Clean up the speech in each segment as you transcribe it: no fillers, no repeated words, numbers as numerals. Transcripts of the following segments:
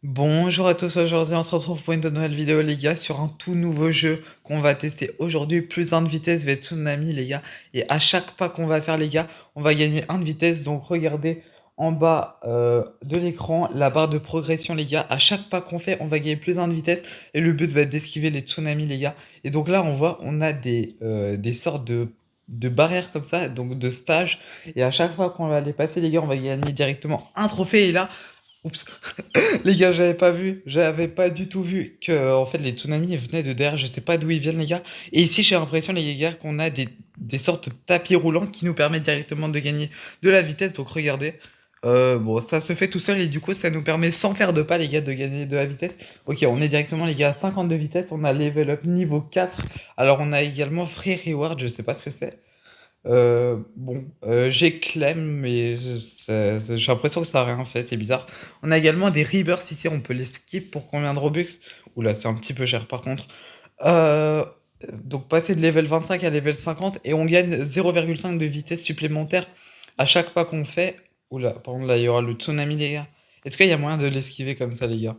Bonjour à tous, aujourd'hui on se retrouve pour une toute nouvelle vidéo les gars sur un tout nouveau jeu qu'on va tester aujourd'hui, plus 1 de vitesse v Tsunami les gars, et à chaque pas qu'on va faire les gars, on va gagner 1 de vitesse, donc regardez en bas de l'écran la barre de progression les gars, à chaque pas qu'on fait on va gagner plus 1 de vitesse et le but va être d'esquiver les tsunamis les gars, et donc là on voit on a des sortes de barrières comme ça, donc de stages, et à chaque fois qu'on va les passer les gars on va gagner directement un trophée et là... Oups. Les gars, j'avais pas du tout vu que en fait les tsunamis venaient de derrière, je sais pas d'où ils viennent les gars. Et ici j'ai l'impression les gars qu'on a des sortes de tapis roulants qui nous permettent directement de gagner de la vitesse. Donc regardez, bon ça se fait tout seul et du coup ça nous permet sans faire de pas les gars de gagner de la vitesse. Ok, on est directement les gars à 50 de vitesse, on a level up niveau 4. Alors on a également free reward, je sais pas ce que c'est. Bon, j'ai Clem, mais j'ai l'impression que ça a rien fait, c'est bizarre. On a également des Rebirths ici, on peut les skip pour combien de Robux? Oula, c'est un petit peu cher par contre. Euh, donc passer de level 25 à level 50 et on gagne 0,5 de vitesse supplémentaire à chaque pas qu'on fait. Oula, par contre là il y aura le tsunami les gars. Est-ce qu'il y a moyen de l'esquiver comme ça les gars?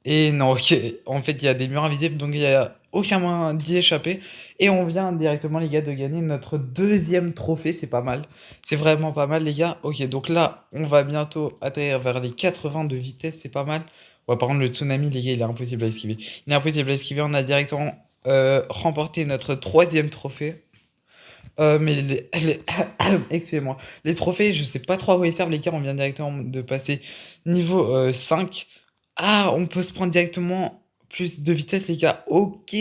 Et non, ok. En fait, il y a des murs invisibles, donc il n'y a aucun moyen d'y échapper. Et on vient directement, les gars, de gagner notre deuxième trophée. C'est pas mal. C'est vraiment pas mal, les gars. Ok, donc là, on va bientôt atterrir vers les 80 de vitesse. C'est pas mal. Ouais, par contre, le tsunami, les gars, il est impossible à esquiver. Il est impossible à esquiver. On a directement remporté notre troisième trophée. Mais excusez-moi. Les trophées, je sais pas trop à quoi ils servent, les gars. On vient directement de passer niveau 5. Ah, on peut se prendre directement plus de vitesse, les gars. Ok.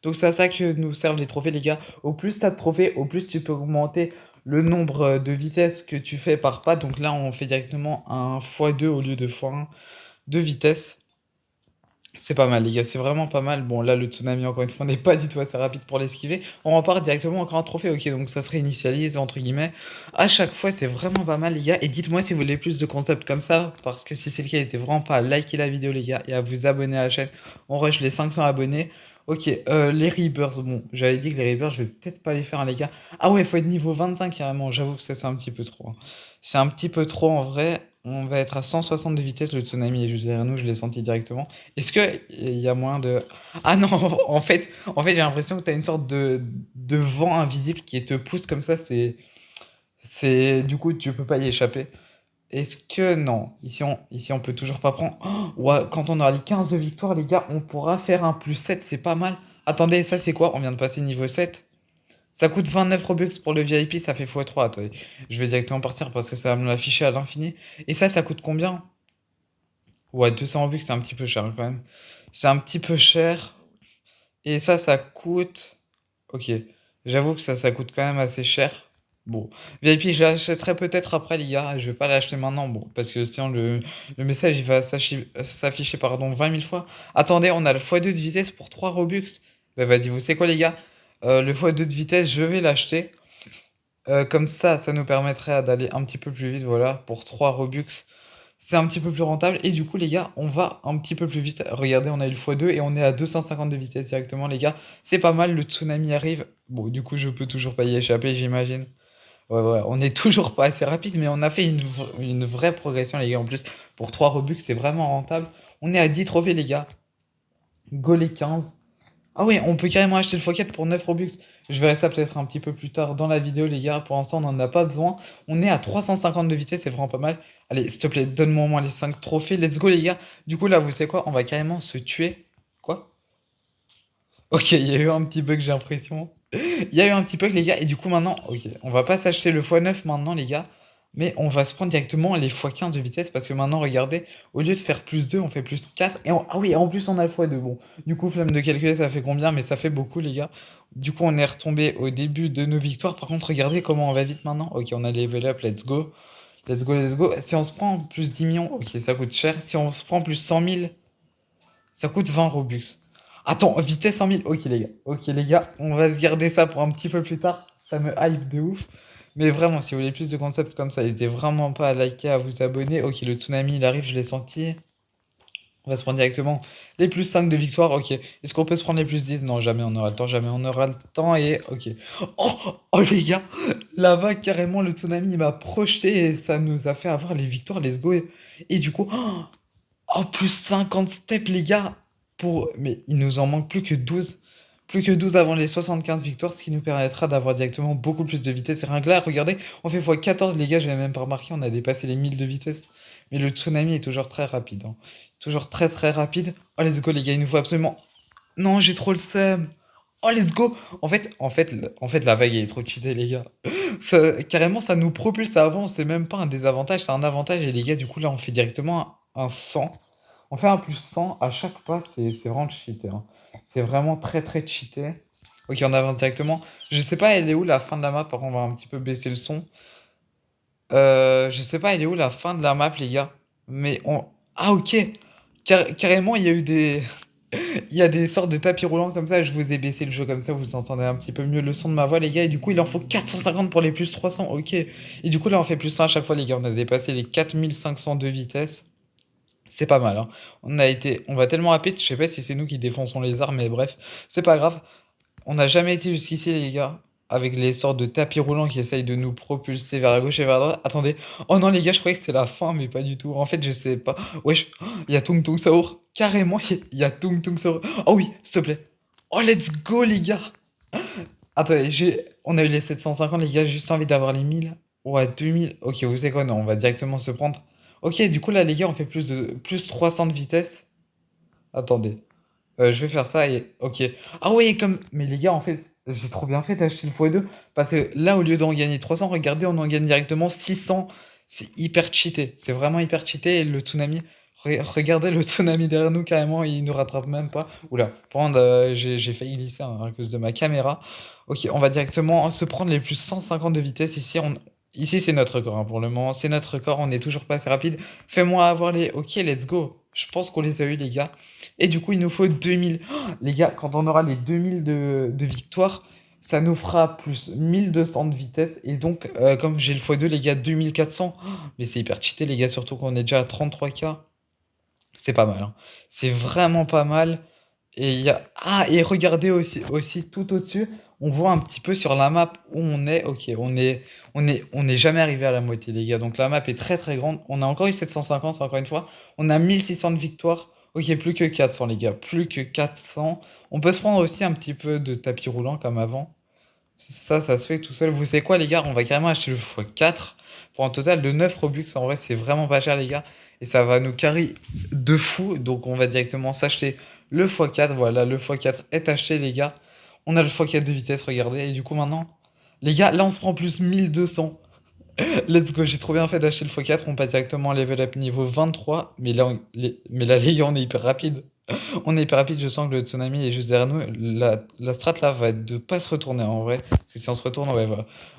Donc c'est à ça que nous servent les trophées, les gars. Au plus tu as de trophées, au plus tu peux augmenter le nombre de vitesses que tu fais par pas. Donc là, on fait directement un x2 au lieu de x1 de vitesse. C'est pas mal, les gars, c'est vraiment pas mal. Bon, là, le tsunami, encore une fois, n'est pas du tout assez rapide pour l'esquiver. On repart directement encore un trophée. Ok, donc ça se réinitialise, entre guillemets. À chaque fois, c'est vraiment pas mal, les gars. Et dites-moi si vous voulez plus de concepts comme ça. Parce que si c'est le cas, n'hésitez vraiment pas à liker la vidéo, les gars, et à vous abonner à la chaîne. On rush les 500 abonnés. Ok, les Rebirths. Bon, j'avais dit que les Rebirths, je vais peut-être pas les faire, hein, les gars. Ah ouais, il faut être niveau 25 carrément. J'avoue que ça, c'est un petit peu trop, hein. C'est un petit peu trop en vrai. On va être à 160 de vitesse. Le tsunami est juste derrière nous, je l'ai senti directement. Est-ce qu'il y a moyen de... Ah non, en fait j'ai l'impression que tu as une sorte de vent invisible qui te pousse comme ça, Du coup, tu peux pas y échapper. Est-ce que... Non, ici on peut toujours pas prendre... Oh, ouais, quand on aura les 15 de victoire, les gars, on pourra faire un plus 7, c'est pas mal. Attendez, ça c'est quoi? On vient de passer niveau 7. Ça coûte 29 Robux pour le VIP, ça fait x3. Attendez, je vais directement partir parce que ça va me l'afficher à l'infini. Et ça coûte combien? Ouais, 200 Robux, c'est un petit peu cher quand même. C'est un petit peu cher. Et ça coûte... Ok, j'avoue que ça coûte quand même assez cher. Bon, VIP, je l'achèterai peut-être après, les gars. Je vais pas l'acheter maintenant, bon, parce que sinon le message il va s'afficher pardon, 20 000 fois. Attendez, on a le x2 de vitesse pour 3 Robux. Bah vas-y, vous savez quoi, les gars? Le x2 de vitesse, je vais l'acheter. Comme ça nous permettrait d'aller un petit peu plus vite, voilà, pour 3 Robux. C'est un petit peu plus rentable. Et du coup, les gars, on va un petit peu plus vite. Regardez, on a eu le x2 et on est à 250 de vitesse directement, les gars. C'est pas mal, le tsunami arrive. Bon, du coup, je peux toujours pas y échapper, j'imagine. Ouais, ouais, on est toujours pas assez rapide, mais on a fait une vraie progression, les gars. En plus, pour 3 Robux, c'est vraiment rentable. On est à 10 trophées, les gars. Go les 15. Ah ouais, on peut carrément acheter le x4 pour 9 Robux. Je verrai ça peut-être un petit peu plus tard dans la vidéo, les gars. Pour l'instant, on n'en a pas besoin. On est à 350 de vitesse, c'est vraiment pas mal. Allez, s'il te plaît, donne-moi au moins les 5 trophées. Let's go, les gars. Du coup, là, vous savez quoi? On va carrément se tuer. Quoi? Ok, il y a eu un petit bug, j'ai l'impression. Il y a eu un petit bug, les gars. Et du coup, maintenant, ok, on va pas s'acheter le x9 maintenant, les gars. Mais on va se prendre directement les x15 de vitesse. Parce que maintenant, regardez, au lieu de faire plus 2 on fait plus 4. Ah oui, en plus, on a le x2. Bon, du coup, flemme de calculer, ça fait combien? Mais ça fait beaucoup, les gars. Du coup, on est retombé au début de nos victoires. Par contre, regardez comment on va vite maintenant. Ok, on a level up, let's go. Let's go, let's go. Si on se prend plus 10 millions, ok, ça coûte cher. Si on se prend plus 100 000, ça coûte 20 Robux. Attends, vitesse 100 000. Ok, les gars. Ok, les gars, on va se garder ça pour un petit peu plus tard. Ça me hype de ouf. Mais vraiment, si vous voulez plus de concepts comme ça, n'hésitez vraiment pas à liker, à vous abonner. Ok, le tsunami, il arrive, je l'ai senti. On va se prendre directement les plus 5 de victoire. Ok. Est-ce qu'on peut se prendre les plus 10? Non, jamais on aura le temps, jamais on aura le temps. Et ok. Oh, oh les gars, là-bas, carrément, le tsunami, il m'a projeté et ça nous a fait avoir les victoires. Let's go. Et du coup, oh, Oh, plus 50 steps, les gars. Mais il nous en manque plus que 12. Plus que 12 avant les 75 victoires, ce qui nous permettra d'avoir directement beaucoup plus de vitesse. Et rien que là, regardez, on fait x14, les gars, j'avais même pas remarqué, on a dépassé les 1000 de vitesse. Mais le tsunami est toujours très rapide, hein. Toujours très très rapide. Oh, let's go, les gars, il nous faut absolument. Non, j'ai trop le seum. Oh, let's go. En fait, la vague, elle est trop cheatée, les gars. Carrément, ça nous propulse avant. C'est même pas un désavantage, c'est un avantage. Et les gars, du coup, là, on fait directement un 100. On fait un plus 100 à chaque pas. C'est vraiment cheaté, hein. C'est vraiment très, très cheaté. Ok, on avance directement. Je sais pas, elle est où la fin de la map. Par contre, on va un petit peu baisser le son. Je sais pas, elle est où la fin de la map, les gars. Mais on. Ah, ok. Carrément, il y a eu des. Il y a des sortes de tapis roulants comme ça, je vous ai baissé le jeu comme ça, vous entendez un petit peu mieux le son de ma voix, les gars. Et du coup, il en faut 450 pour les plus 300, ok. Et du coup, là, on fait plus 100 à chaque fois, les gars. On a dépassé les 4500 de vitesse. C'est pas mal, hein. On va tellement rapide, je sais pas si c'est nous qui défonçons les armes, mais bref, c'est pas grave. On n'a jamais été jusqu'ici, les gars, avec les sortes de tapis roulants qui essayent de nous propulser vers la gauche et vers la droite. Attendez. Oh non, les gars, je croyais que c'était la fin, mais pas du tout. En fait, je sais pas. Wesh, il y a Tung Tung Saur. Carrément, il y a Tung Tung Saur. Oh oui, s'il te plaît. Oh, let's go, les gars. Attendez, on a eu les 750, les gars. J'ai juste envie d'avoir les 1000. Ouais, 2000. Ok, vous savez quoi? Non, on va directement se prendre. Ok, du coup, là, les gars, on fait plus 300 de vitesse. Attendez. Je vais faire ça et ok. Ah oui, comme. Mais les gars, en fait, j'ai trop bien fait d'acheter le x2 parce que là, au lieu d'en gagner 300, regardez, on en gagne directement 600. C'est hyper cheaté. C'est vraiment hyper cheaté. Et le tsunami, regardez le tsunami derrière nous, carrément, il ne rattrape même pas. Oula, par contre, j'ai failli glisser, hein, à cause de ma caméra. Ok, on va directement se prendre les plus 150 de vitesse ici. Ici, c'est notre record, hein, pour le moment. C'est notre record. On est toujours pas assez rapide. Fais-moi avoir les. Ok, let's go. Je pense qu'on les a eu, les gars. Et du coup, il nous faut 2000. Oh, les gars, quand on aura les 2000 de victoire, ça nous fera plus 1200 de vitesse. Et donc, comme j'ai le x2, les gars, 2400. Oh, mais c'est hyper cheaté, les gars, surtout qu'on est déjà à 33K. C'est pas mal, hein. C'est vraiment pas mal. Et il y a. Ah, et regardez aussi tout au-dessus, on voit un petit peu sur la map où on est. Ok, on est jamais arrivé à la moitié, les gars. Donc la map est très très grande. On a encore eu 750, encore une fois. On a 1600 de victoires. Ok, plus que 400, les gars. Plus que 400. On peut se prendre aussi un petit peu de tapis roulant comme avant. Ça se fait tout seul. Vous savez quoi, les gars? On va carrément acheter le x4 pour un total de 9 Robux. En vrai, c'est vraiment pas cher, les gars. Et ça va nous carry de fou. Donc, on va directement s'acheter le x4. Voilà, le x4 est acheté, les gars. On a le x4 de vitesse, regardez. Et du coup, maintenant, les gars, là, on se prend plus 1200. Let's go, j'ai trop bien fait d'acheter le x4. On passe directement level up niveau 23. Mais là, les gars, on est hyper rapide. On est hyper rapide, je sens que le tsunami est juste derrière nous. La strat là va être de pas se retourner en vrai. Parce que si on se retourne, ouais,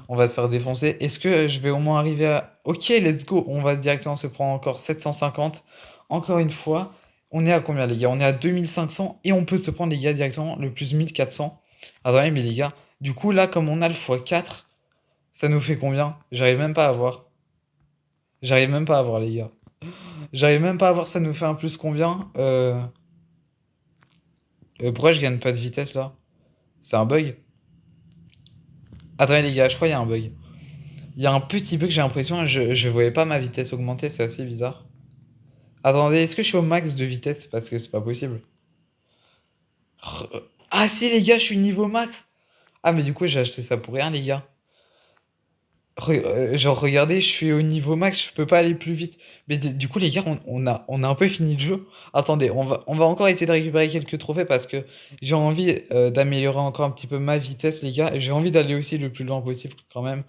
on va se faire défoncer. Est-ce que je vais au moins arriver à. Ok, let's go. On va directement se prendre encore 750. Encore une fois. On est à combien, les gars? On est à 2500. Et on peut se prendre, les gars, directement le plus 1400. Attendez, mais les gars, du coup, là, comme on a le x4, ça nous fait combien? J'arrive même pas à voir. J'arrive même pas à voir, les gars. J'arrive même pas à voir, ça nous fait un plus combien? Pourquoi je gagne pas de vitesse là? C'est un bug? Attendez les gars, je crois qu'il y a un bug. Il y a un petit bug, j'ai l'impression, je voyais pas ma vitesse augmenter, c'est assez bizarre. Attendez, est-ce que je suis au max de vitesse? Parce que c'est pas possible. Ah si les gars, je suis niveau max. Ah mais du coup j'ai acheté ça pour rien les gars. Genre regardez, je suis au niveau max, je peux pas aller plus vite. Mais du coup les gars, on a un peu fini le jeu. Attendez, on va encore essayer de récupérer quelques trophées parce que j'ai envie d'améliorer encore un petit peu ma vitesse les gars. Et j'ai envie d'aller aussi le plus loin possible quand même.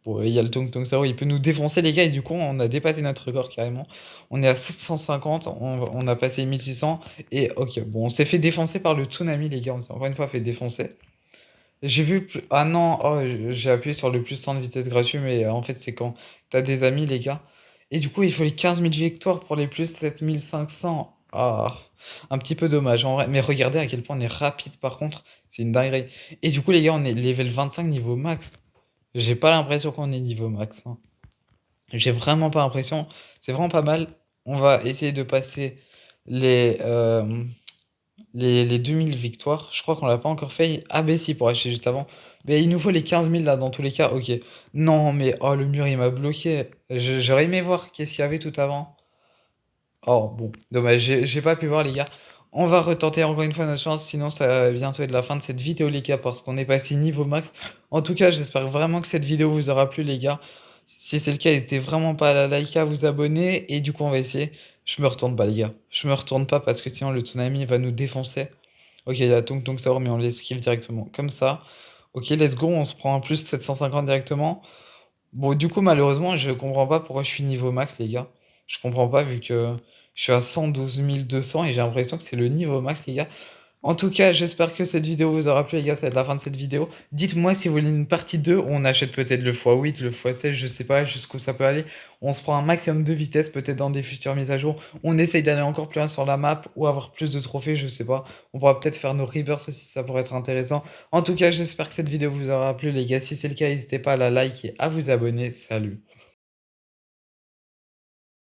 Bon, il y a le Tong Tong Sao, il peut nous défoncer les gars et du coup on a dépassé notre record carrément. On est à 750, on a passé 1600 et ok, bon on s'est fait défoncer par le tsunami les gars, on s'est encore une fois fait défoncer. J'ai vu. Ah non, oh, j'ai appuyé sur le plus 100 de vitesse gratuit, mais en fait, c'est quand t'as des amis, les gars. Et du coup, il faut les 15 000 victoires pour les plus 7500. Ah, un petit peu dommage en vrai. Mais regardez à quel point on est rapide par contre. C'est une dinguerie. Et du coup, les gars, on est level 25 niveau max. J'ai pas l'impression qu'on est niveau max, hein. J'ai vraiment pas l'impression. C'est vraiment pas mal. On va essayer de passer les, euh, les 2000 victoires, je crois qu'on l'a pas encore fait. Ah, ben si, pour acheter juste avant. Mais il nous faut les 15 000 là, dans tous les cas. Ok. Non, mais oh, le mur il m'a bloqué. J'aurais aimé voir qu'est-ce qu'il y avait tout avant. Oh bon, dommage, j'ai pas pu voir les gars. On va retenter encore une fois notre chance, sinon ça va bientôt être la fin de cette vidéo les gars, parce qu'on est passé niveau max. En tout cas, j'espère vraiment que cette vidéo vous aura plu les gars. Si c'est le cas, n'hésitez vraiment pas à la liker, à vous abonner, et du coup on va essayer. Je me retourne pas les gars, je me retourne pas parce que sinon le tsunami va nous défoncer. OK, il y a Tonk Tonk Saur, mais on l'esquive directement comme ça. OK, let's go, on se prend un plus 750 directement. Bon, du coup, malheureusement, je comprends pas pourquoi je suis niveau max, les gars. Je comprends pas vu que je suis à 112 200 et j'ai l'impression que c'est le niveau max, les gars. En tout cas, j'espère que cette vidéo vous aura plu, les gars. Ça va être la fin de cette vidéo. Dites-moi si vous voulez une partie 2. On achète peut-être le x8, le x16, je sais pas jusqu'où ça peut aller. On se prend un maximum de vitesse, peut-être dans des futures mises à jour. On essaye d'aller encore plus loin sur la map ou avoir plus de trophées, je sais pas. On pourra peut-être faire nos rebirths aussi, ça pourrait être intéressant. En tout cas, j'espère que cette vidéo vous aura plu, les gars. Si c'est le cas, n'hésitez pas à la liker et à vous abonner. Salut.